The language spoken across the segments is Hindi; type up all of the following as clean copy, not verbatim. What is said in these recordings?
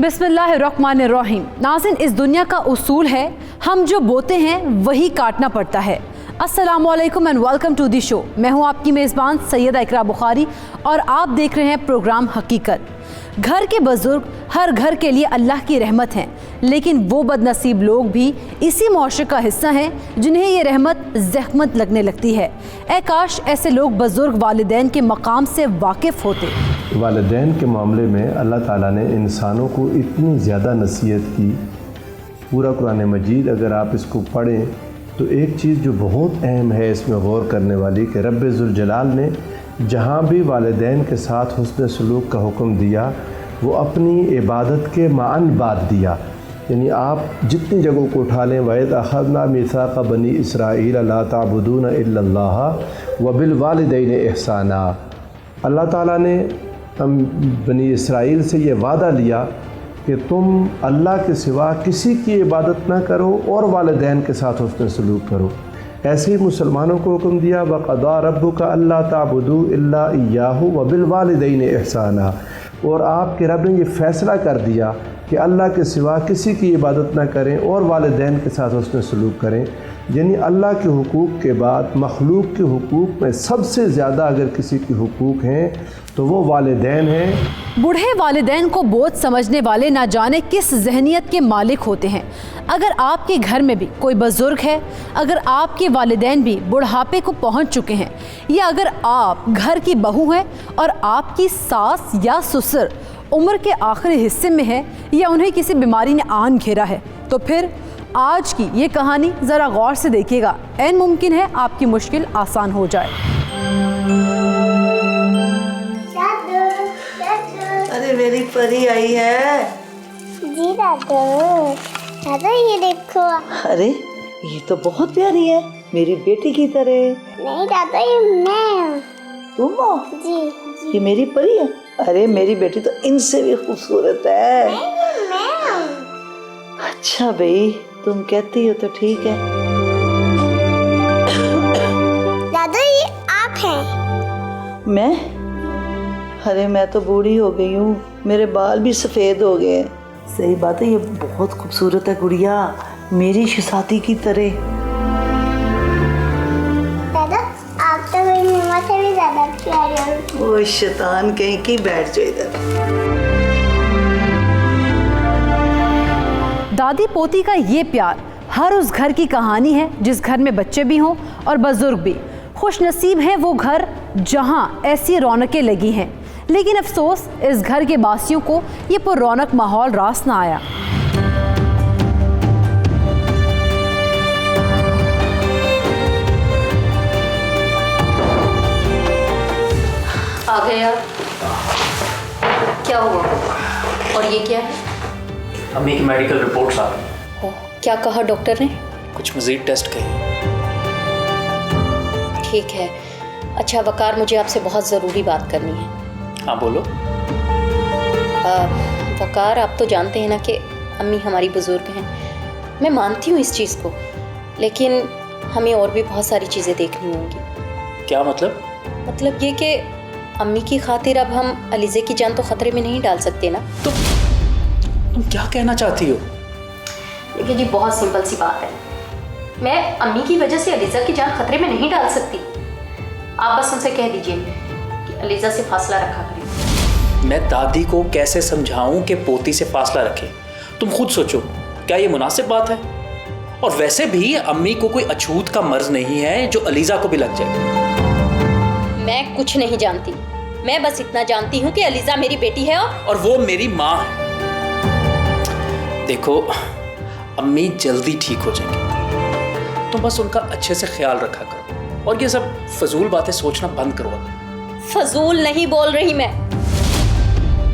बिस्मिल्लाहिर्रहमानिर्रहीम। नाज़रीन, इस दुनिया का उसूल है हम जो बोते हैं वही काटना पड़ता है। अस्सलामुअलैकुम and welcome to the show. मैं हूं आपकी मेज़बान सैयदा इकरा बुखारी और आप देख रहे हैं प्रोग्राम हकीकत। घर के बुजुर्ग हर घर के लिए अल्लाह की रहमत हैं, लेकिन वो बदनसीब लोग भी इसी मुआशरे का हिस्सा हैं जिन्हें ये रहमत ज़हमत लगने लगती है। ऐ काश ऐसे लोग बुजुर्ग वालिदैन के मकाम से वाकिफ़ होते। वालिदैन के मामले में अल्लाह ताला ने इंसानों को इतनी ज़्यादा नसीहत की। पूरा कुरान मजीद अगर आप इसको पढ़ें तो एक चीज़ जो बहुत अहम है इसमें गौर करने वाली कि रब्बे ज़ुल जलाल ने जहाँ भी वालिदैन के साथ हुस्न सलूक का हुक्म दिया वो अपनी इबादत के माअन बाद दिया। यानी आप जितनी जगहों को उठा लें, वइज़ अख़ज़ना मीसाक़ बनी इसराईल ला ताबुदून इल्लल्लाह व बिल वालिदैन इहसाना। अल्लाह ताला ने हम बनी इसराइल से ये वादा लिया कि तुम अल्लाह के सिवा किसी की इबादत ना करो और वालिदैन के साथ हुस्न सलूक करो। ऐसे ही मुसलमानों को हुक्म दिया वक़दा रब्बुका अल्ला ताबुदू इल्ला इय्याहु व बिल वालिदैन इहसाना। और आपके रब ने ये फ़ैसला कर दिया कि अल्लाह के सिवा किसी की इबादत ना करें और वालिदैन के साथ हुस्न सलूक करें। यानी अल्लाह के हुकूक़ के बाद मखलूक के हुकूक़ में सबसे ज़्यादा अगर किसी के हुकूक़ हैं तो वो वालिदैन हैं। बूढ़े वालिदैन को बोझ समझने वाले ना जाने किस जहनियत के मालिक होते हैं। अगर आपके घर में भी कोई बुजुर्ग है, अगर आपके वालिदैन भी बुढ़ापे को पहुंच चुके हैं, या अगर आप घर की बहू हैं और आपकी सास या ससुर उम्र के आखिरी हिस्से में है या उन्हें किसी बीमारी ने आन घेरा है, तो फिर आज की ये कहानी ज़रा गौर से देखिएगा। ऐन मुमकिन है आपकी मुश्किल आसान हो जाए। अरे मेरी परी आई है। जी दादू, दादू ये देखो। अरे ये तो बहुत प्यारी है, मेरी बेटी की तरह। नहीं दादू, ये मैं हूँ। तुम हो? जी। ये मेरी परी है। अरे मेरी बेटी तो इनसे भी खूबसूरत है। मैं हूँ। अच्छा भाई, तुम कहती हो तो ठीक है। दादू ये आप हैं? मैं? अरे मैं तो बूढ़ी हो गई हूँ, मेरे बाल भी सफ़ेद हो गए हैं। सही बात है, ये बहुत खूबसूरत है गुड़िया, मेरी शहज़ादी की तरह। दादा आप तो मेरी मम्मा से भी ज़्यादा प्यारे हो। वो शैतान कहीं की, बैठ जाओ इधर। दादी पोती का ये प्यार हर उस घर की कहानी है जिस घर में बच्चे भी हों और बुजुर्ग भी। खुश नसीब है वो घर जहां ऐसी रौनकें लगी हैं, लेकिन अफसोस इस घर के बासियों को ये पुररौनक माहौल रास ना आया। आ गए आप? क्या हुआ? और ये क्या है? अम्मी की मेडिकल रिपोर्ट्स आ गई। क्या कहा डॉक्टर ने? कुछ मज़ीद टेस्ट कहे। ठीक है। अच्छा वकार, मुझे आपसे बहुत ज़रूरी बात करनी है। हाँ बोलो। वकार, आप तो जानते हैं ना कि अम्मी हमारी बुज़ुर्ग हैं। मैं मानती हूँ इस चीज़ को, लेकिन हमें और भी बहुत सारी चीज़ें देखनी होंगी। क्या मतलब? मतलब ये कि अम्मी की खातिर अब हम अलीज़े की जान तो ख़तरे में नहीं डाल सकते ना। तुम क्या कहना चाहती हो? देखिए जी, बहुत सिंपल सी बात है। मैं अम्मी की वजह से अलीज़ा की जान खतरे में नहीं डाल सकती। आप बस उनसे कह दीजिए कि अलीज़ा से फासला रखा करें। मैं दादी को कैसे समझाऊं कि पोती से फासला रखे? तुम खुद सोचो, क्या ये मुनासिब बात है? और वैसे भी अम्मी को कोई अछूत का मर्ज नहीं है जो अलीज़ा को भी लग जाए। मैं कुछ नहीं जानती, मैं बस इतना जानती हूँ कि अलीज़ा मेरी बेटी है और वो मेरी माँ है। देखो, अम्मी जल्दी ठीक हो जाएंगी, तो बस उनका अच्छे से ख्याल रखा करो और ये सब फजूल बातें सोचना बंद करो। फजूल नहीं बोल रही मैं,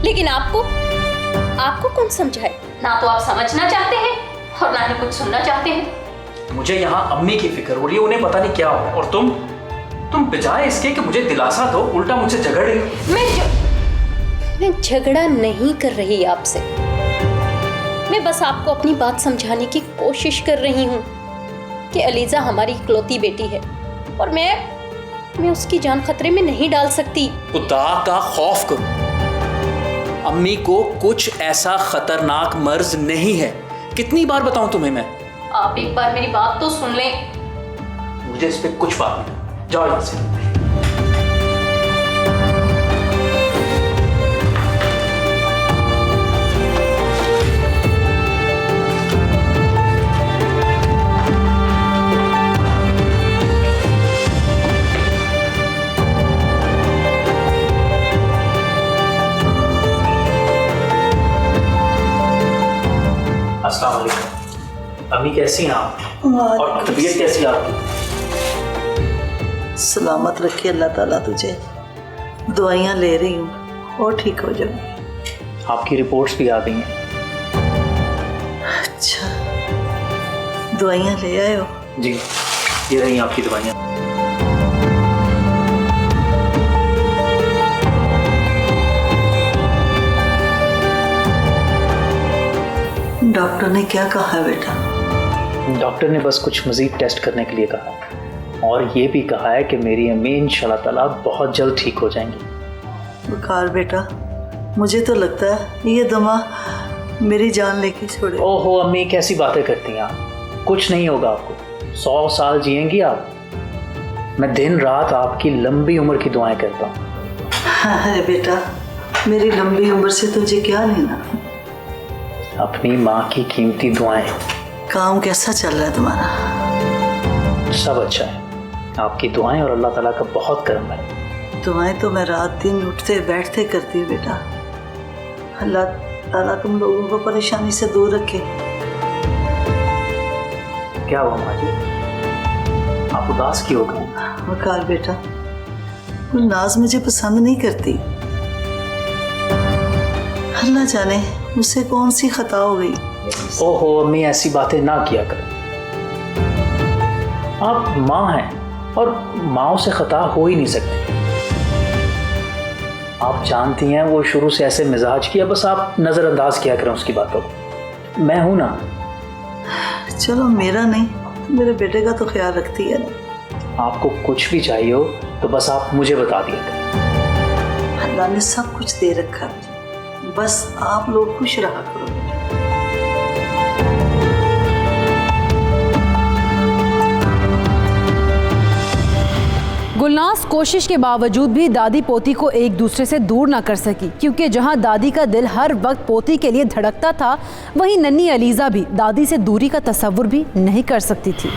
लेकिन आपको कौन समझाए? ना तो आप समझना चाहते हैं और ना ही कुछ सुनना चाहते हैं। मुझे यहाँ अम्मी की फिक्र हो रही है, उन्हें पता नहीं क्या हो, और तुम बजाय इसके कि मुझे दिलासा दो, उल्टा मुझसे झगड़ रही हो। मैं झगड़ा नहीं कर रही आपसे, मैं बस आपको अपनी बात समझाने की कोशिश कर रही हूँ कि अलीज़ा हमारी इकलौती बेटी है और मैं उसकी जान खतरे में नहीं डाल सकती। खुदा का खौफ करो, अम्मी को कुछ ऐसा खतरनाक मर्ज नहीं है। कितनी बार बताऊं तुम्हें मैं? आप एक बार मेरी बात तो सुन लें। मुझे इस पे कुछ बात नहीं। जाओ यहां से। अस्सलाम वालेकुम। अम्मी कैसी हैं आप? और तबीयत कैसी है आपकी? सलामत रखे अल्लाह ताला तुझे। दवाइयाँ ले रही हूँ और ठीक हो जाऊँ। आपकी रिपोर्ट्स भी आ गई हैं। अच्छा, दवाइयाँ ले आए हो? जी, ये रही आपकी दवाइयाँ। डॉक्टर ने क्या कहा है बेटा? डॉक्टर ने बस कुछ मज़ीद टेस्ट करने के लिए कहा और ये भी कहा है कि मेरी अम्मी इंशाल्लाह ताला बहुत जल्द ठीक हो जाएंगी। बुखार बेटा, मुझे तो लगता है ये दमा मेरी जान लेके छोड़े। ओहो अम्मी, कैसी बातें करती हैं आप? कुछ नहीं होगा आपको। 100 साल जिएंगी आप। मैं दिन रात आपकी लंबी उम्र की दुआएं करता हूँ। अरे बेटा, मेरी लंबी उम्र से तुझे क्या लेना? अपनी माँ की कीमती दुआएं। काम कैसा चल रहा है तुम्हारा? सब अच्छा है। आपकी दुआएं और अल्लाह ताला का बहुत करम है। दुआएं तो मैं रात दिन उठते बैठते करती हूँ बेटा। अल्लाह ताला तुम लोगों को परेशानी से दूर रखे। क्या हुआ माँ जी, आप उदास क्यों हो गई? वकार बेटा, गुलनाज मुझे पसंद नहीं करती। अल्लाह जाने मुझसे कौन सी खता हो गई। ओहो अम्मी, ऐसी बातें ना किया करें। आप माँ हैं और माँओं से खता हो ही नहीं सकती। आप जानती हैं वो शुरू से ऐसे मिजाज किया, बस आप नज़रअंदाज किया करें उसकी बातों को। मैं हूं ना। चलो मेरा नहीं तो मेरे बेटे का तो ख्याल रखती है ना। आपको कुछ भी चाहिए हो तो बस आप मुझे बता दिया करें। अल्लाह ने सब कुछ दे रखा है, बस आप लोग खुश रहा करो। गुलनाज कोशिश के बावजूद भी दादी पोती को एक दूसरे से दूर ना कर सकी, क्योंकि जहां दादी का दिल हर वक्त पोती के लिए धड़कता था, वहीं नन्ही अलीज़ा भी दादी से दूरी का तसव्वुर भी नहीं कर सकती थी।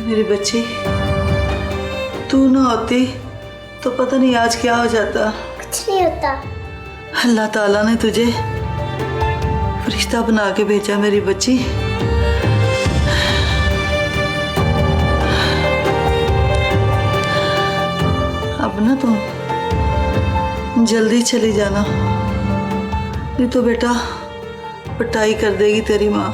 मेरी बच्ची, तू ना होती तो पता नहीं आज क्या हो जाता। कुछ नहीं होता। अल्लाह ताला ने तुझे फरिश्ता बना के भेजा मेरी बच्ची। अब ना तुम जल्दी चली जाना, नहीं तो बेटा पिटाई कर देगी तेरी माँ।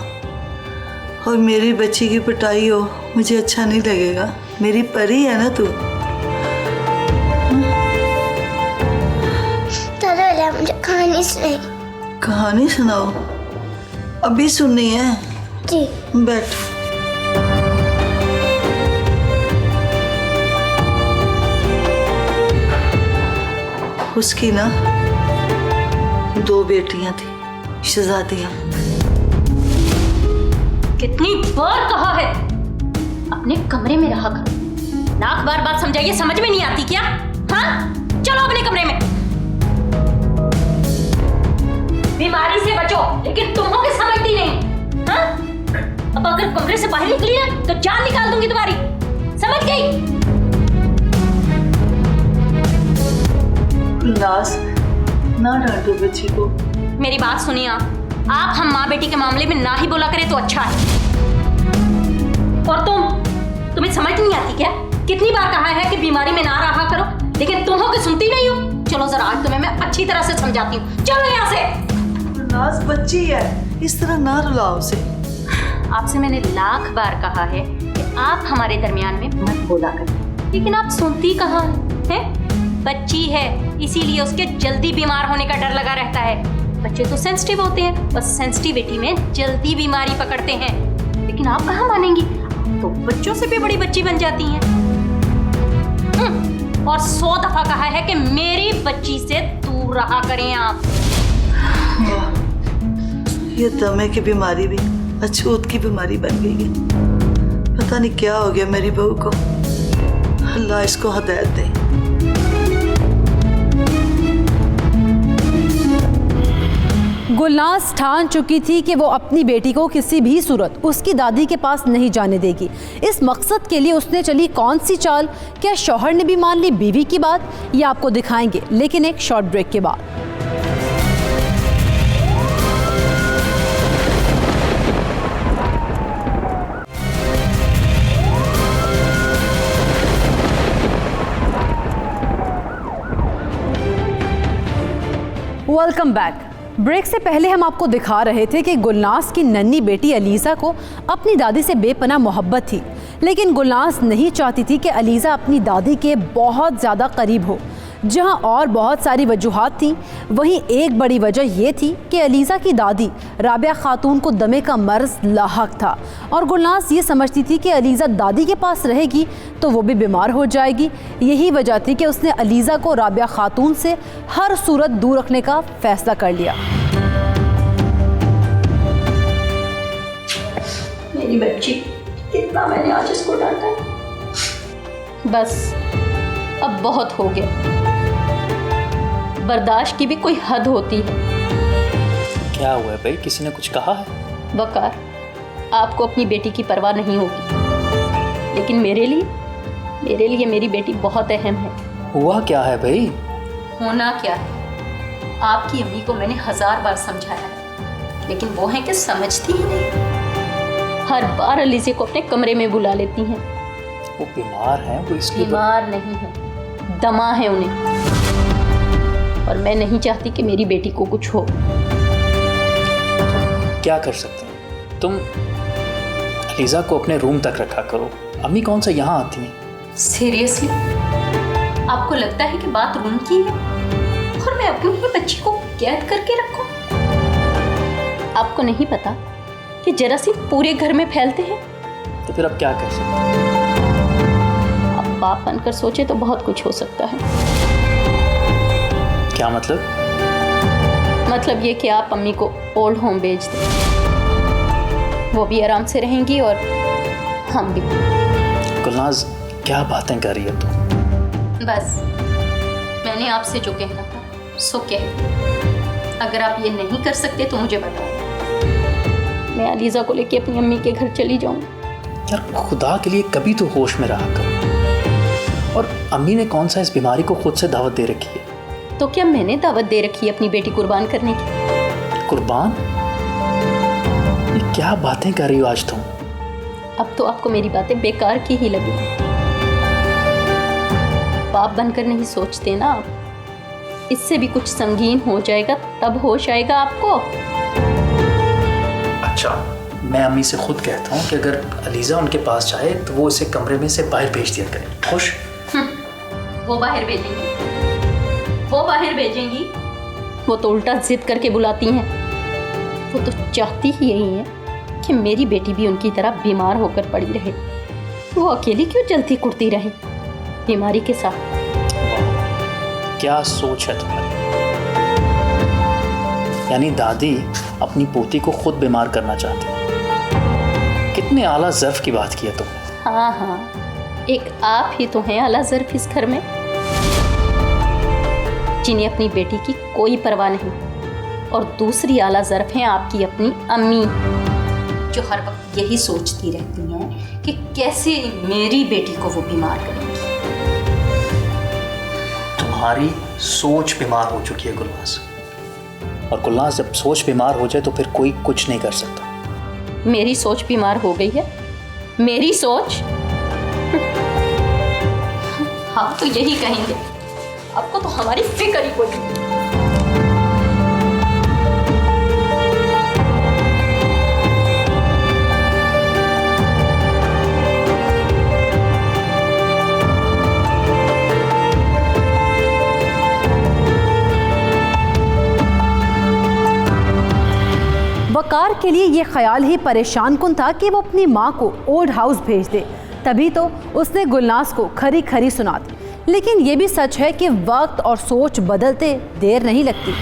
और मेरी बच्ची की पिटाई हो मुझे अच्छा नहीं लगेगा। मेरी परी है ना तू। दादा मुझे कहानी सुनाई। कहानी सुनाओ? अभी सुननी है? जी। बैठ। उसकी ना 2 बेटियां थी, शहजादियां। कितनी बार कहा है अपने कमरे में रहा करो। लाख बार बात समझाइए, समझ में नहीं आती क्या? हाँ, चलो अपने कमरे में। बीमारी से बचो, लेकिन तुम हो के समझती नहीं। हाँ, अब अगर कमरे से बाहर निकली ना तो जान निकाल दूंगी तुम्हारी। समझ गई? गुलनाज, ना डांटो बच्ची को। मेरी बात सुनिए आप हम माँ बेटी के मामले में ना ही बोला करें तो अच्छा है। और तुम्हें समझ नहीं आती क्या? कितनी बार कहा है कि बीमारी में ना रहा करो, लेकिन तुम हो कि सुनती नहीं हो। चलो जरा आज तुम्हें मैं अच्छी तरह से समझाती हूँ, चलो यहाँ से। नाज बच्ची है, इस तरह ना रुलाओ उसे। आपसे मैंने लाख बार कहा है कि आप हमारे दरमियान में मत बोला करें, लेकिन आप सुनती कहाँ हैं? बच्ची है इसीलिए उसके जल्दी बीमार होने का डर लगा रहता है। बच्चे तो सेंसिटिव होते हैं, बस सेंसिटिविटी में जल्दी बीमारी पकड़ते हैं। लेकिन आप कहाँ मानेंगी, तो बच्चों से भी बड़ी बच्ची बन जाती हैं। और 100 दफा कहा है कि मेरी बच्ची से दूर रहा करें आप। ये दमे की बीमारी भी अछूत की बीमारी बन गई है। पता नहीं क्या हो गया मेरी बहू को। अल्लाह इसको हिदायत दे। गुलनाज ठान चुकी थी कि वो अपनी बेटी को किसी भी सूरत उसकी दादी के पास नहीं जाने देगी। इस मकसद के लिए उसने चली कौन सी चाल? क्या शौहर ने भी मान ली बीवी की बात? ये आपको दिखाएंगे, लेकिन एक शॉर्ट ब्रेक के बाद। Welcome back. ब्रेक से पहले हम आपको दिखा रहे थे कि गुलनाज की नन्ही बेटी अलीज़ा को अपनी दादी से बेपनाह मोहब्बत थी, लेकिन गुलनाज नहीं चाहती थी कि अलीज़ा अपनी दादी के बहुत ज़्यादा करीब हो। जहां और बहुत सारी वजूहात थी, वहीं एक बड़ी वजह यह थी कि अलीज़ा की दादी राबिया खातून को दमे का मर्ज लाहक था और गुलनाज ये समझती थी कि अलीज़ा दादी के पास रहेगी तो वो भी बीमार हो जाएगी। यही वजह थी कि उसने अलीज़ा को राबिया खातून से हर सूरत दूर रखने का फैसला कर लिया। मेरी बच्ची, कितना मैंने आज इसको डांटा। बस अब बहुत हो गया। बर्दाश्त की भी कोई हद होती है। क्या हुआ है भाई, किसी ने कुछ कहा है? वकार, आपको अपनी बेटी की परवाह नहीं होगी, लेकिन मेरे लिए मेरी बेटी बहुत अहम है। हुआ क्या है भाई? होना क्या है, आपकी अम्मी को मैंने 1000 बार समझाया है, लेकिन वो है कि समझती ही नहीं। हर बार अलीज़े को अपने कमरे में बुला लेती हैं। वो बीमार है, वो इसलिए बीमार नहीं है, दमा है उन्हें, और मैं नहीं चाहती कि मेरी बेटी को कुछ हो। क्या कर सकते हैं? तुम अलीज़ा को अपने रूम तक रखा करो। अम्मी कौन सा यहाँ आती हैं? सीरियसली आपको लगता है कि बात रूम की है और मैं अपनी ही बच्ची को कैद करके रखूं? आपको नहीं पता कि जरासीम पूरे घर में फैलते हैं? तो फिर अब क्या कर सकते हैं? आप बाप बनकर सोचे तो बहुत कुछ हो सकता है। क्या मतलब? मतलब ये कि आप अम्मी को ओल्ड होम भेज दें, वो भी आराम से रहेंगी और हम भी। गुलनाज, क्या बातें कर रही है तू? बस मैंने आपसे जो कहना था सो कह। अगर आप ये नहीं कर सकते तो मुझे बताओ, मैं अलीज़ा को लेके अपनी अम्मी के घर चली जाऊंगी। यार खुदा के लिए कभी तो होश में रहा करो। और अम्मी ने कौन सा इस बीमारी को खुद से दावत दे रखी है? तो क्या मैंने दावत दे रखी है अपनी बेटी कुर्बान करने की? कुर्बान? ये क्या बातें कर रही हो आज तुम? अब तो आपको मेरी बातें बेकार की ही लगी। बाप बनकर नहीं सोचते ना आप। इससे भी कुछ संगीन हो जाएगा तब होश आएगा आपको। अच्छा, मैं अम्मी से खुद कहता हूँ कि अगर अलीज़ा उनके पास जाए तो वो इसे कमरे में से बाहर भेज दिया करें। खुश? वो बाहर भेजेंगी, वो बाहर भेजेंगी। वो तो उल्टा जिद करके बुलाती हैं। वो तो चाहती ही यही है कि मेरी बेटी भी उनकी तरह बीमार होकर पड़ी रहे। वो अकेली क्यों जलती कुड़ती रहे बीमारी के साथ? क्या सोच है तुम्हारी? यानी दादी अपनी पोती को खुद बीमार करना चाहती है। कितने आला ज़र्फ की बात की है तुमने। हाँ, एक आप ही तो हैं आला ज़र्फ इस घर में, जिन्हें अपनी बेटी की कोई परवाह नहीं। और दूसरी आला ज़र्फ हैं आपकी अपनी अम्मी, जो हर वक्त यही सोचती रहती हैं कि कैसे मेरी बेटी को वो बीमार करेंगी। तुम्हारी सोच बीमार हो चुकी है गुलनाज, और गुलनाज जब सोच बीमार हो जाए तो फिर कोई कुछ नहीं कर सकता। मेरी सोच बीमार हो गई है? मेरी सोच? हाँ तो यही कहेंगे, आपको तो हमारी फिक्र ही कोई नहीं। वकार के लिए ये ख्याल ही परेशान कुन था कि वो अपनी माँ को ओल्ड हाउस भेज दे, तभी तो उसने गुलनाज को खरी खरी सुना दी। लेकिन ये भी सच है कि वक्त और सोच बदलते देर नहीं लगती।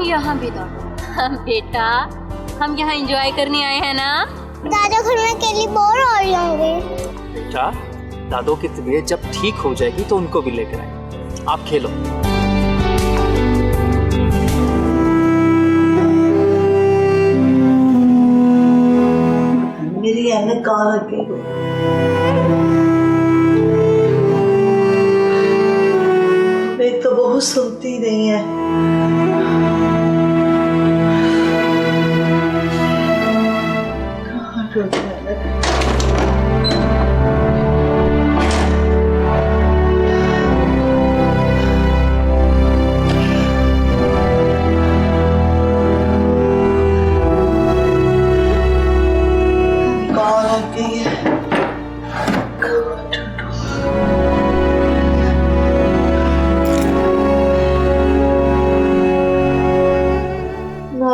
यहाँ बेटा, बेटा हम यहाँ एंजॉय करने आए हैं ना। दादा घर में अकेली बोर हो रही होंगी। बेटा, दादो की तबीयत जब ठीक हो जाएगी तो उनको भी लेकर आए, आप खेलो। मेरी ऐनक कहाँ रखी हो? एक तो बहुत सुनती नहीं है।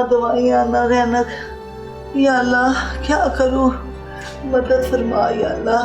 दवाइयाँ ना रहना, या अल्लाह क्या करूँ, मदद फरमा या अल्लाह।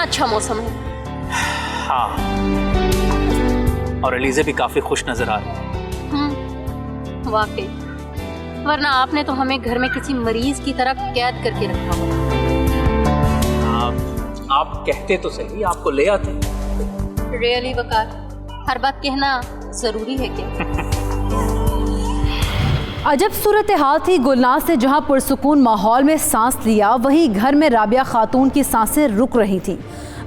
अच्छा मौसम है। हाँ, और अलीज़ा भी काफी खुश नजर आ रही है। वाकई, वरना आपने तो हमें घर में किसी मरीज की तरह कैद करके रखा हुआ। आप कहते तो सही, आपको ले आते। रियली वकार, हर बात कहना जरूरी है क्या? अजब सूरत हाल थी गुलनाज से, जहां पुरसुकून माहौल में सांस लिया, वहीं घर में राबिया खातून की सांसें रुक रही थीं।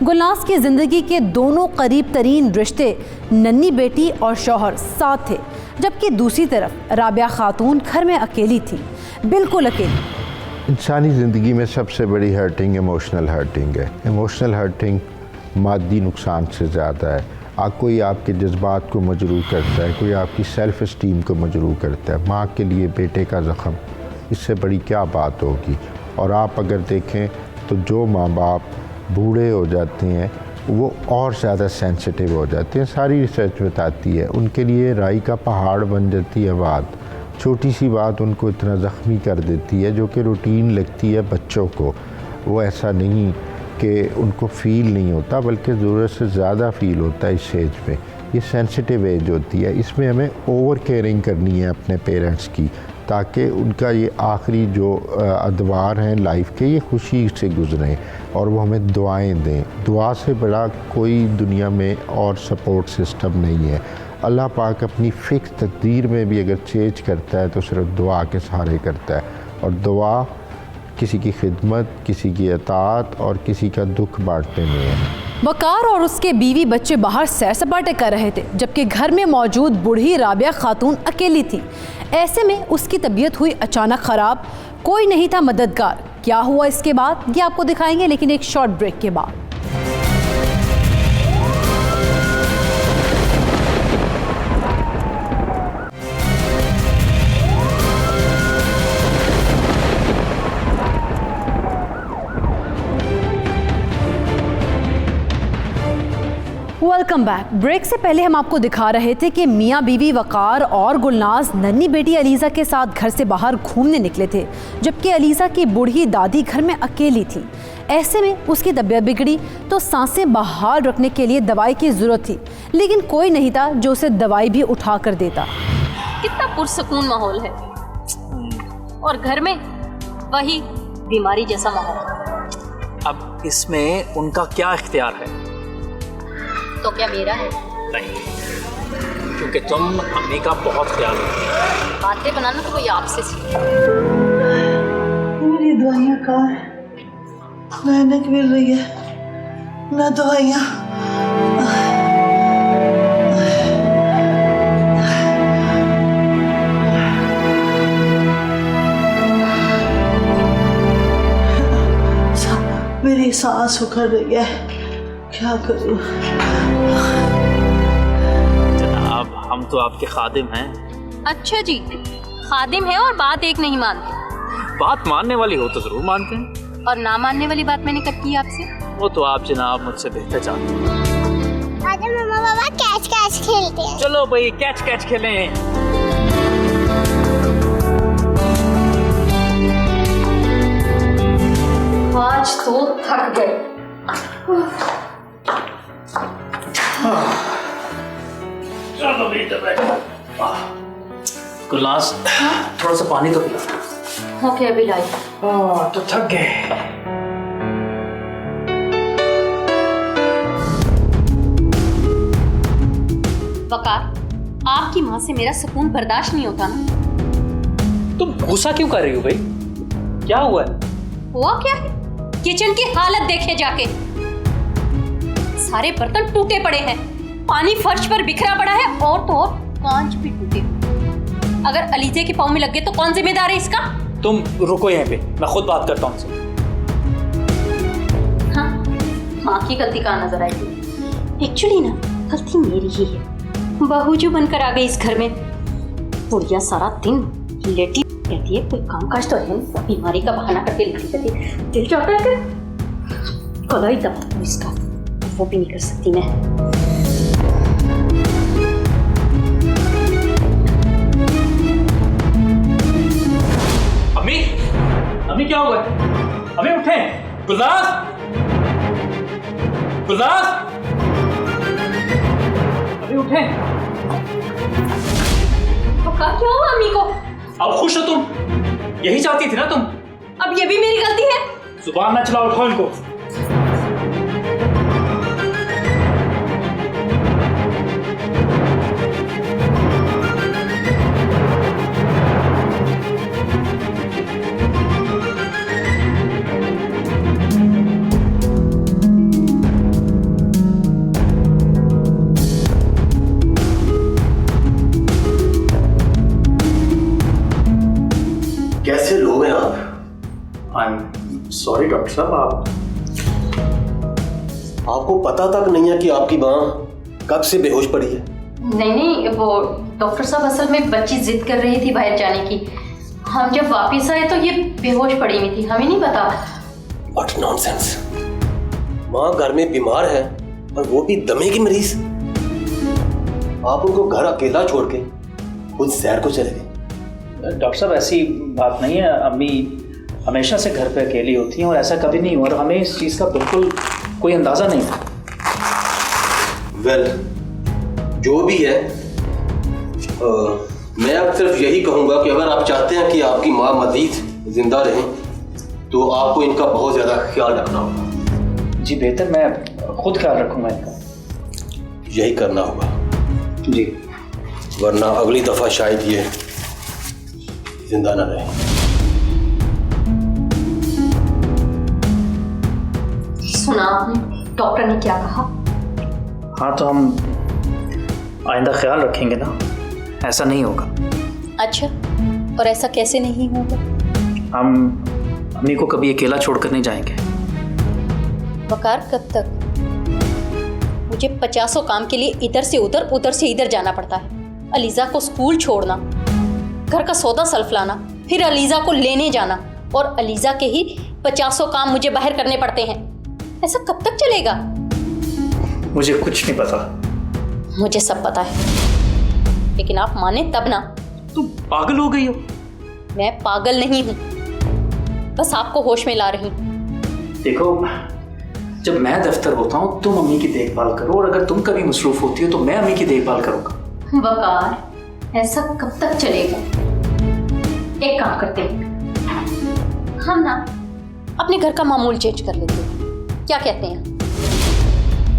गुलनाज की ज़िंदगी के दोनों करीब तरीन रिश्ते, नन्ही बेटी और शौहर, साथ थे, जबकि दूसरी तरफ राबिया खातून घर में अकेली थी, बिल्कुल अकेली। इंसानी ज़िंदगी में सबसे बड़ी हर्टिंग इमोशनल हर्टिंग है। इमोशनल हर्टिंग मादी नुकसान से ज़्यादा है। कोई आपके जज्बात को मजरूह करता है, कोई आपकी सेल्फ़ इस्टीम को मजरूह करता है। माँ के लिए बेटे का ज़ख़म, इससे बड़ी क्या बात होगी। और आप अगर देखें तो जो माँ बाप बूढ़े हो जाते हैं वो और ज़्यादा सेंसिटिव हो जाते हैं। सारी रिसर्च बताती है, उनके लिए राई का पहाड़ बन जाती है बात। छोटी सी बात उनको इतना ज़ख्मी कर देती है, जो कि रूटीन लगती है बच्चों को। वो ऐसा नहीं कि उनको फ़ील नहीं होता, बल्कि ज़रूरत से ज़्यादा फ़ील होता है इस एज में। ये सेंसिटिव एज होती है, इसमें हमें ओवर केयरिंग करनी है अपने पेरेंट्स की, ताकि उनका ये आखिरी जो अदवार हैं लाइफ के, ये खुशी से गुजरें और वो हमें दुआएं दें। दुआ से बड़ा कोई दुनिया में और सपोर्ट सिस्टम नहीं है। अल्लाह पाक अपनी फ़िक्स तकदीर में भी अगर चेंज करता है तो सिर्फ दुआ के सहारे करता है, और दुआ किसी की खिदमत, किसी की अताअत और किसी का दुख बांटने में है। वकार और उसके बीवी बच्चे बाहर सैर सपाटे कर रहे थे, जबकि घर में मौजूद बूढ़ी राबिया खातून अकेली थी। ऐसे में उसकी तबीयत हुई अचानक ख़राब, कोई नहीं था मददगार। क्या हुआ इसके बाद ये आपको दिखाएंगे, लेकिन एक शॉर्ट ब्रेक के बाद। Welcome back. ब्रेक से पहले हम आपको दिखा रहे थे कि मियाँ बीवी वकार और गुलनाज नन्ही बेटी अलीज़ा के साथ घर से बाहर घूमने निकले थे, जबकि अलीज़ा की बूढ़ी दादी घर में अकेली थी। ऐसे में उसकी तबीयत बिगड़ी तो सांसें बहाल रखने के लिए दवाई की ज़रूरत थी, लेकिन कोई नहीं था जो उसे दवाई भी उठा कर देता। कितना पुरसकून माहौल है, और घर में वही बीमारी जैसा माहौल। अब इसमें उनका क्या इख्तियार है? तो क्या मेरा है? नहीं, क्योंकि तुम अम्मी का बहुत ख्याल रखती हो। बातें बनाना तो कोई आपसे सीखे। मेरी दवाइयाँ कहाँ हैं? ना ऐनक मिल रही है, ना दवाइयाँ। मेरी सांस उखड़ रही है, क्या करूं? जनाब, हम तो आपके खादिम हैं। अच्छा जी, खादिम है और बात एक नहीं मानते। बात मानने वाली हो तो जरूर मानते हैं, और ना मानने वाली बात मैंने कब की आपसे? वो तो आप जनाब मुझसे बेहतर जानते हैं। आज मम्मा पापा कैच कैच खेलते हैं। चलो भाई, कैच कैच खेलें। आज तो थक गए। चलो बेटा बैठो। गुलनाज, थोड़ा सा पानी तो पिला। ओके, अभी लाई। तो थक गए। वकार, आपकी माँ से मेरा सुकून बर्दाश्त नहीं होता ना। तुम गुस्सा क्यों कर रही हो भाई? क्या हुआ है? हुआ क्या है? किचन की हालत देखे जाके। सारे बर्तन टूटे पड़े हैं, पानी फर्श पर बिखरा पड़ा है, और तो और कांच भी टूटे। अगर अलीजे के पाँव में लग गए तो कौन जिम्मेदार है इसका? तुम रुको यहीं पे, मैं खुद बात करता हूँ उनसे। हाँ, माँ की गलती कहाँ नजर आएगी? एक्चुअली ना, गलती मेरी ही है। बहू जो बनकर आ गई इस घर में, बुढ़िया सारा दिन लेटी कहती है, कोई कामकाज तो है नहीं, बीमारी का बहाना करके लेटी रहती है। दिल चाहता है कि कलाई दबा दूं इसका, वो भी नहीं कर सकती मैं। अम्मी, अम्मी क्या हुआ? अम्मी उठे। गुलनाज, गुलनाज, अम्मी उठे। क्या हुआ अम्मी को? अब खुश हो तुम? यही चाहती थी ना तुम? अब ये भी मेरी गलती है? जुबान ना चलाओ, उठाओ इनको। कैसे लोग हैं आप? आई एम सॉरी डॉक्टर साहब, आपको पता तक नहीं है कि आपकी माँ कब से बेहोश पड़ी है? नहीं, वो डॉक्टर साहब असल में बच्ची जिद कर रही थी बाहर जाने की। हम जब वापस आए तो ये बेहोश पड़ी हुई थी, हमें नहीं पता। What nonsense! माँ घर में बीमार है और वो भी दमे की मरीज। आप उनको घर अकेला छोड़ के खुद सैर को चले गए। डॉक्टर साहब, ऐसी बात नहीं है। अम्मी हमेशा से घर पे अकेली होती हैं और ऐसा कभी नहीं हुआ, और हमें इस चीज़ का बिल्कुल कोई अंदाज़ा नहीं था। वेल, जो भी है, मैं अब सिर्फ यही कहूँगा कि अगर आप चाहते हैं कि आपकी माँ मज़ीद जिंदा रहें तो आपको इनका बहुत ज़्यादा ख्याल रखना होगा। जी बेहतर, मैं खुद ख्याल रखूँगा इनका। यही करना होगा। जी। वरना अगली दफा शायद ये जिंदा न रहे। सुना आपने डॉक्टर ने क्या कहा? हाँ, तो हम आइंदा ख्याल रखेंगे ना, ऐसा नहीं होगा। अच्छा, और ऐसा कैसे नहीं होगा? हम अम्मी को कभी अकेला छोड़कर नहीं जाएंगे। वकार, कब तक? मुझे 50 काम के लिए इधर से उधर, उधर से इधर जाना पड़ता है। अलीज़ा को स्कूल छोड़ना, घर का सौदा सल्फ लाना, फिर अलीज़ा को लेने जाना, और अलीज़ा के ही 50 काम मुझे बाहर करने पड़ते हैं। ऐसा कब तक चलेगा? मुझे कुछ नहीं पता। मुझे सब पता है, लेकिन आप माने तब ना। तुम पागल हो गई हो? मैं पागल नहीं हूँ, बस आपको होश में ला रही हूँ। देखो, जब मैं दफ्तर होता हूँ तुम अम्मी की देखभाल करो, और अगर तुम कभी मसरूफ होती हो तो मैं अम्मी की देखभाल करूँगा। वकार, ऐसा कब तक चलेगा? एक काम करते हैं, हम ना अपने घर का मामूल चेंज कर लेते हैं, क्या कहते हैं?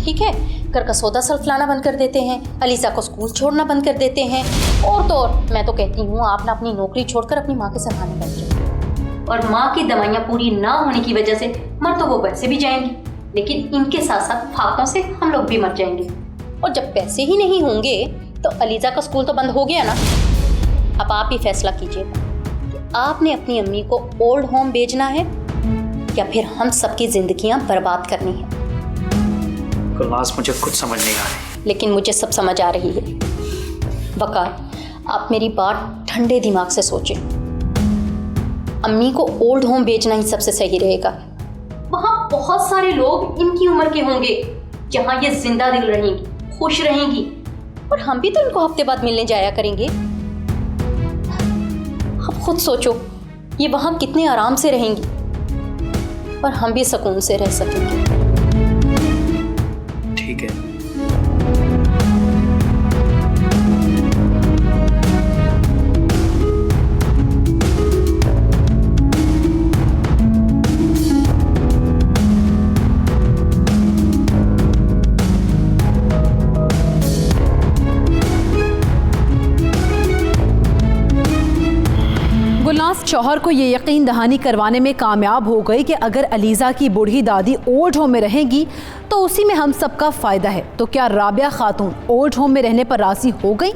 ठीक है, घर का सौदा सल्फ लाना बंद कर देते हैं, अलीज़ा को स्कूल छोड़ना बंद कर देते हैं, और तो और मैं तो कहती हूँ आप ना अपनी नौकरी छोड़कर अपनी माँ के संभालने बैठ जाओ। और माँ की दवाइयाँ पूरी ना होने की वजह से मर तो वो वैसे भी जाएंगी, लेकिन इनके साथ साथ फाकों से हम लोग भी मर जाएंगे। और जब पैसे ही नहीं होंगे तो अलीज़ा का स्कूल तो बंद हो गया ना। अब आप ही फैसला कीजिएगा कि आपने अपनी अम्मी को ओल्ड होम भेजना है या फिर हम सबकी जिंदगियां बर्बाद करनी है। गुलनाज़, मुझे कुछ समझ नहीं आ रही। लेकिन मुझे सब समझ आ रही है। वकार, आप मेरी बात ठंडे दिमाग से सोचें। अम्मी को ओल्ड होम भेजना ही सबसे सही रहेगा। वहाँ बहुत सारे लोग इनकी उम्र के होंगे जहाँ ये जिंदा दिल रहेंगी, खुश रहेंगी, और हम भी तो इनको हफ्ते बाद मिलने जाया करेंगे। अब खुद सोचो, ये वहाँ कितने आराम से रहेंगी और हम भी सुकून से रह सकेंगे। ठीक है, गुलनाज़ शौहर को ये यकीन दहानी करवाने में कामयाब हो गई कि अगर अलीज़ा की बूढ़ी दादी ओल्ड होम में रहेंगी तो उसी में हम सबका फ़ायदा है। तो क्या राबिया खातून ओल्ड होम में रहने पर राज़ी हो गई?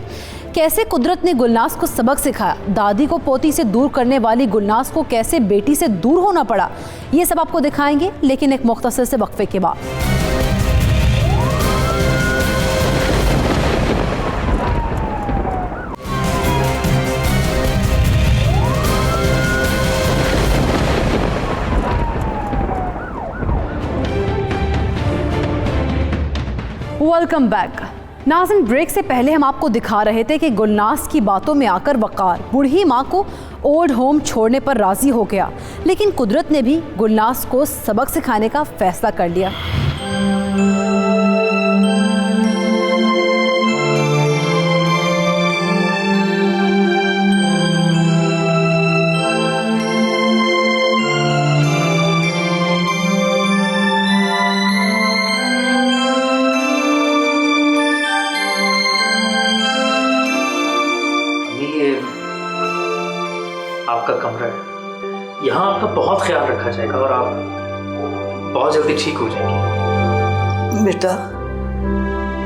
कैसे कुदरत ने गुलनाज़ को सबक सिखाया? दादी को पोती से दूर करने वाली गुलनाज़ को कैसे बेटी से दूर होना पड़ा? ये सब आपको दिखाएंगे, लेकिन एक मुख्तसर से वक्फे के बाद। Welcome back. नाज़रीन, ब्रेक से पहले हम आपको दिखा रहे थे कि गुलनाज़ की बातों में आकर वकार बूढ़ी माँ को ओल्ड होम छोड़ने पर राज़ी हो गया, लेकिन कुदरत ने भी गुलनाज़ को सबक सिखाने का फैसला कर लिया। आपका कमरा है, यहाँ आपका बहुत ख्याल रखा जाएगा और आप बहुत जल्दी ठीक हो जाएंगी। बेटा,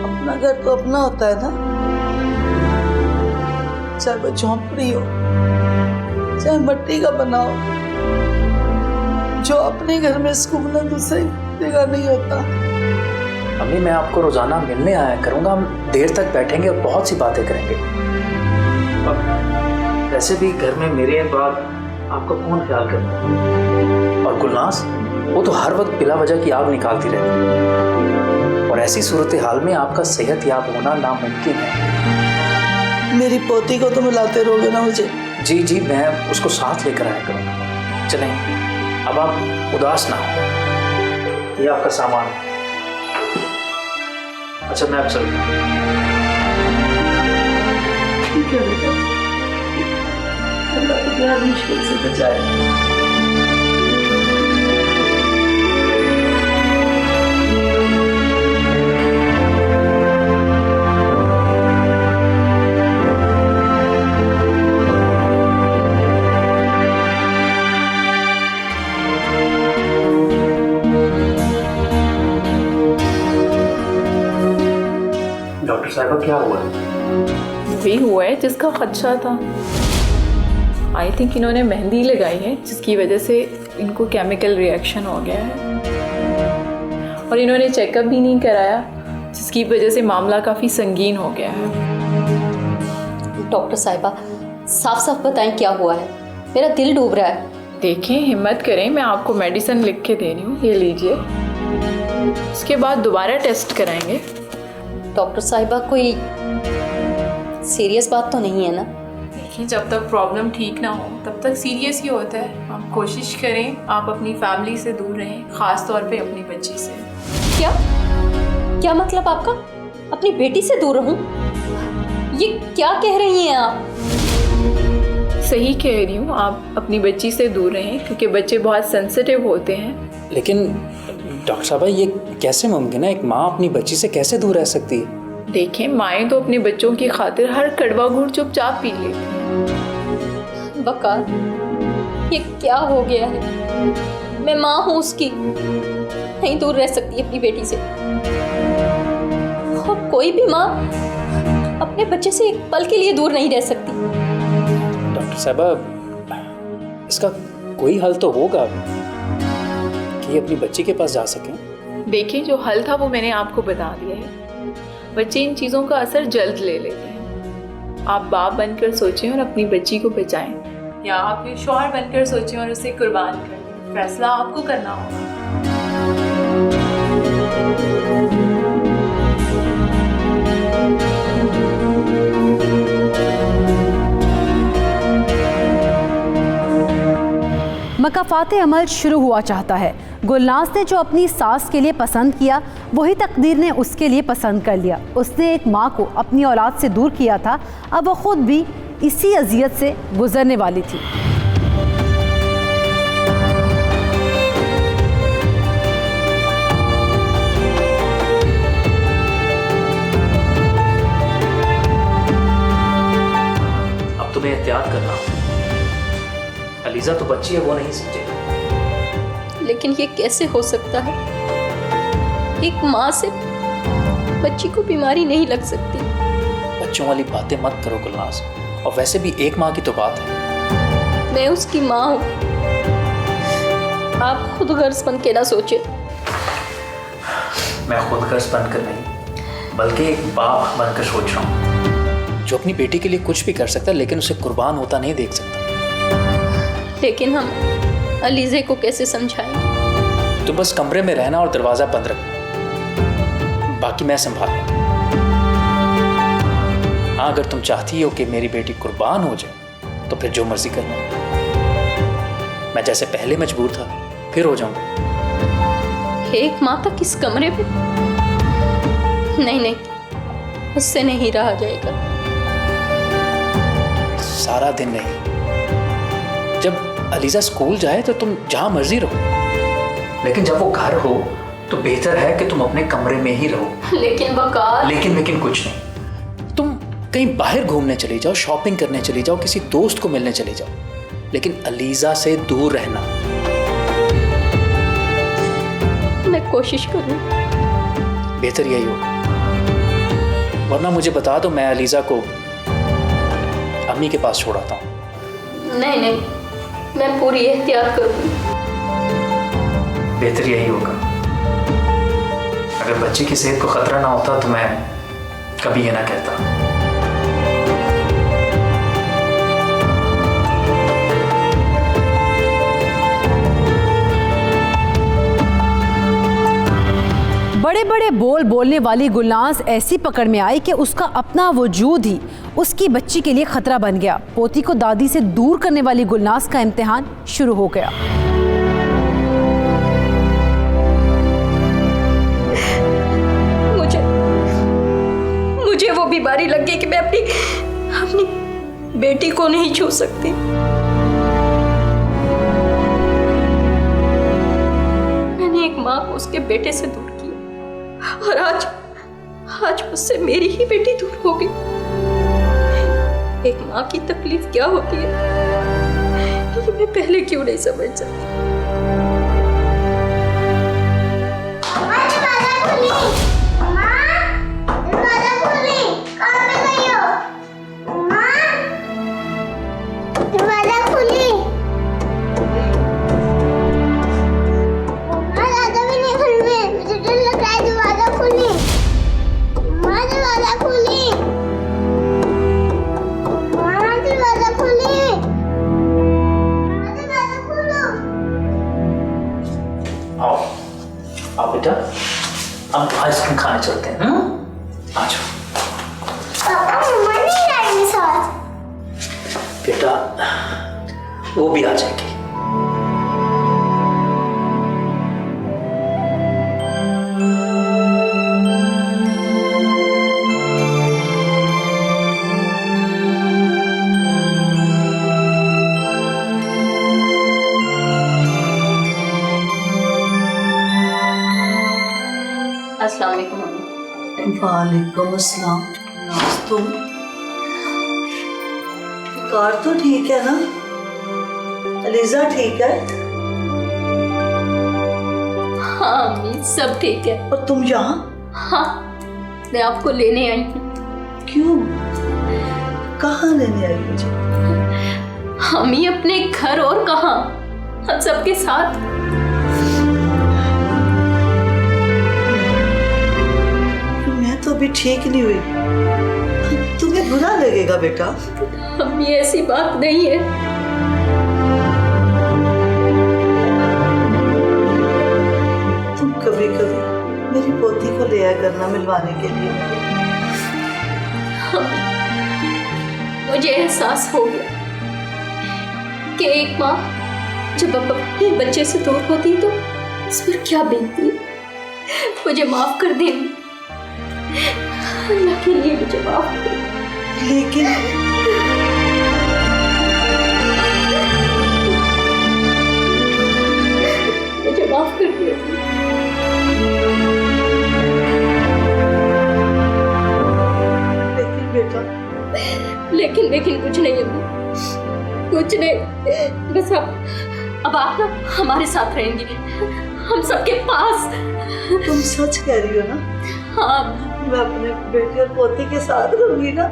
अपना घर तो अपना होता है ना, चाहे वो झोंपड़ी हो चाहे मिट्टी का बना हो। जो अपने घर में सुकून है दूसरी जगह नहीं होता। अम्मी, मैं आपको रोजाना मिलने आया करूँगा, हम देर तक बैठेंगे और बहुत सी बातें करेंगे। वैसे भी घर में मेरे बाद आपका कौन ख्याल करता है? और गुलनाज़, वो तो हर वक्त बिला वजह की आग निकालती रहती है, और ऐसी सूरत हाल में आपका सेहत याब होना नामुमकिन है। मेरी पोती को तो मिलाते रहोगे ना मुझे? जी जी, मैं उसको साथ लेकर आया करूँगा। चलें, अब आप उदास ना हो। ये आपका सामान। अच्छा, मैं अब चलता हूँ। ठीक है बेटा, अल्लाह तुझे हर मुश्किल से बचाए। क्या हुआ है? वही हुआ है जिसका खदशा था। आई थिंक इन्होंने मेहंदी लगाई है जिसकी वजह से इनको केमिकल रिएक्शन हो गया है, और इन्होंने चेकअप भी नहीं कराया जिसकी वजह से मामला काफ़ी संगीन हो गया है। डॉक्टर साहिबा साफ साफ बताएं क्या हुआ है, मेरा दिल डूब रहा है। देखें, हिम्मत करें, मैं आपको मेडिसिन लिख के दे रही हूँ, ये लीजिए। उसके बाद दोबारा टेस्ट कराएंगे। डॉक्टर साहिबा कोई सीरियस बात तो नहीं है ना? देखिए, जब तक प्रॉब्लम ठीक ना हो तब तक सीरियस ही होता है। आप कोशिश करें, आप अपनी फैमिली से दूर रहें, ख़ास तौर पे अपनी बच्ची से। क्या क्या मतलब आपका? अपनी बेटी से दूर रहूं? ये क्या कह रही हैं आप? सही कह रही हूँ, आप अपनी बच्ची से दूर रहें क्योंकि बच्चे बहुत सेंसिटिव होते हैं। लेकिन डॉक्टर साहब, ये कैसे मुमकिन है? एक माँ अपनी बच्ची से कैसे दूर रह सकती है? देखें, माएँ तो अपने बच्चों की खातिर हर कड़वा घूंट चुपचाप पी लेती हैं। वकार, ये क्या हो गया है? मैं माँ हूँ उसकी, नहीं दूर रह सकती अपनी बेटी से। और कोई भी माँ अपने बच्चे से एक पल के लिए दूर नहीं रह सकती। डॉक्टर साहबा, इसका कोई हल तो होगा कि अपनी बच्ची के पास जा सकें। देखिए, जो हल था वो मैंने आपको बता दिया है। बच्चे इन चीज़ों का असर जल्द ले लेते हैं। आप बाप बनकर सोचें और अपनी बच्ची को बचाएं, या आप फिर शौहर बनकर सोचें और उसे कुर्बान करें। फैसला आपको करना होगा। मकाफात अमल शुरू हुआ चाहता है। गुलनाज ने जो अपनी सास के लिए पसंद किया वही तकदीर ने उसके लिए पसंद कर लिया। उसने एक माँ को अपनी औलाद से दूर किया था, अब वो खुद भी इसी अजियत से गुजरने वाली थी। अब तुम्हें एहतियात करना होगा। अलीज़ा तो बच्ची है, वो नहीं समझेगी। लेकिन ये कैसे हो सकता है? एक माँ से बच्ची को बीमारी नहीं लग सकती। बच्चों वाली बातें मत करो गुलनाज, और वैसे भी एक माँ की तो बात है। मैं उसकी माँ हूँ, आप खुद गर्ज बन के ना सोचे। मैं खुद गर्ज बनकर नहीं, बल्कि एक बाप बनकर सोच रहा हूँ जो अपनी बेटी के लिए कुछ भी कर सकता है, लेकिन उसे कुर्बान होता नहीं देख सकता। लेकिन हम अलीज़े को कैसे समझाएं? तुम बस कमरे में रहना और दरवाजा बंद रखना, बाकी मैं संभालूंगा। हाँ, अगर तुम चाहती हो कि मेरी बेटी कुर्बान हो जाए तो फिर जो मर्जी करना। मैं जैसे पहले मजबूर था फिर हो जाऊंगा। एक माँ तक इस कमरे में? नहीं, उससे नहीं रहा जाएगा। सारा दिन नहीं, जब अलीज़ा स्कूल जाए तो तुम जहां मर्जी रहो, लेकिन जब वो घर हो तो बेहतर है कि तुम अपने कमरे में ही रहो। लेकिन वकार, लेकिन कुछ नहीं। तुम कहीं बाहर घूमने चली जाओ, शॉपिंग करने चली जाओ, किसी दोस्त को मिलने चली जाओ, लेकिन अलीज़ा से दूर रहना। मैं कोशिश करूँ। बेहतर यही होगा, वरना मुझे बता दो, मैं अलीज़ा को अम्मी के पास छोड़ाता हूँ। नहीं, मैं पूरी एहतियात करूँगी। बेहतर यही होगा। अगर बच्ची की सेहत को खतरा ना होता तो मैं कभी ये ना कहता। बड़े बड़े बोल बोलने वाली गुलनाज ऐसी पकड़ में आई कि उसका अपना वजूद ही उसकी बच्ची के लिए खतरा बन गया। पोती को दादी से दूर करने वाली गुलनाज का इम्तिहान शुरू हो गया। मुझे वो बीमारी लग गई कि मैं अपनी बेटी को नहीं छू सकती। मैंने एक माँ को उसके बेटे से दूर किया, और आज मुझसे मेरी ही बेटी दूर हो गई। एक माँ की तकलीफ क्या होती है ये मैं पहले क्यों नहीं समझ सकती। दरवाजा खोली। चलते हैं ना, आ जाओ। पापा मम्मा नहीं आएंगे साथ। बेटा वो भी आ जाएगी। अस्सलाम वालेकुम मम्मी। वालेकुम अस्सलाम। तुम कार तो ठीक है ना? अलीजा ठीक है? हाँ अम्मी सब ठीक है। और तुम यहाँ? हाँ मैं आपको लेने आई हूँ। क्यों? कहाँ लेने आई मुझे? अम्मी अपने घर और कहाँ, हम सबके साथ। मैं तो अभी ठीक नहीं हुई, तुम्हें बुरा लगेगा बेटा। अम्मी ऐसी बात नहीं है। तुम कभी कभी मेरी पोती को ले आया करना मिलवाने के लिए। मुझे एहसास हो गया कि एक माँ जब अपने बच्चे से दूर होती है तो उस पर क्या बीतती है। मुझे माफ कर दे अल्लाह के लिए, मुझे माफ कर। लेकिन मुझे माफ कर दिया। लेकिन बेटा, लेकिन कुछ नहीं अम्मी, कुछ नहीं। बस अब आप ना हमारे साथ रहेंगे, हम सबके पास। तुम सच कह रही हो ना? हाँ मैं अपने बेटे और पोती के साथ रहूंगी ना।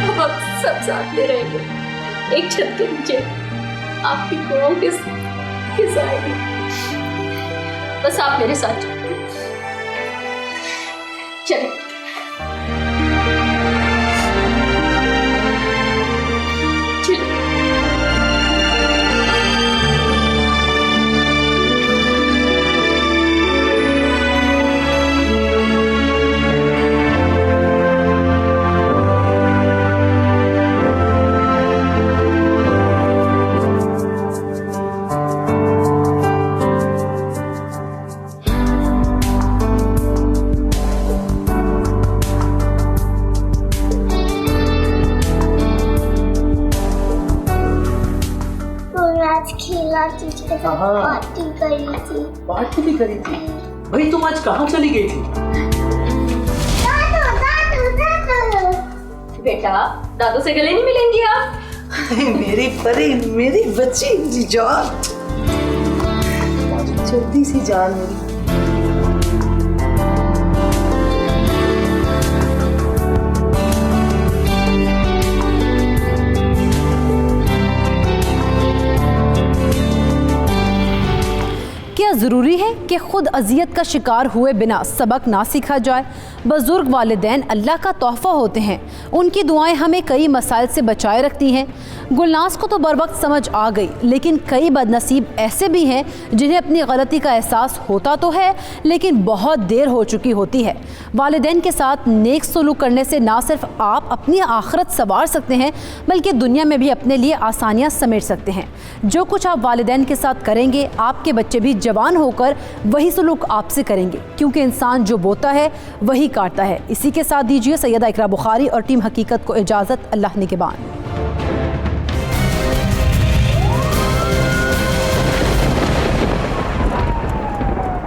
अब आप सब साथ में रहेंगे, एक छत के नीचे, आपकी दुआओं के साथ। बस आप मेरे साथ चलिए। पार्टी करी थी। पार्टी भी करी थी? भाई तुम आज कहाँ चली गई थी? दादू। बेटा दादू से गले नहीं मिलेंगी आप? मेरी परी, मेरी बच्ची, मेरी जान, छोटी सी जान मेरी। क्या ज़रूरी है कि ख़ुद अजियत का शिकार हुए बिना सबक ना सीखा जाए? बुज़ुर्ग वालिदैन अल्लाह का तोहफ़ा होते हैं, उनकी दुआएं हमें कई मसाइल से बचाए रखती हैं। गुलनाज़ को तो बर वक्त समझ आ गई, लेकिन कई बदनसीब ऐसे भी हैं जिन्हें अपनी गलती का एहसास होता तो है लेकिन बहुत देर हो चुकी होती है। वालिदैन के साथ नेक सलूक करने से ना सिर्फ आप अपनी आखिरत संवार सकते हैं बल्कि दुनिया में भी अपने लिए आसानियाँ समेट सकते हैं। जो कुछ आप वालिदैन के साथ करेंगे आपके बच्चे भी जवान होकर वही सलूक आपसे करेंगे, क्योंकि इंसान जो बोता है वही काटता है। इसी के साथ दीजिए सैयदा इकरा बुखारी और टीम हकीकत को इजाज़त। अल्लाह निगहबान।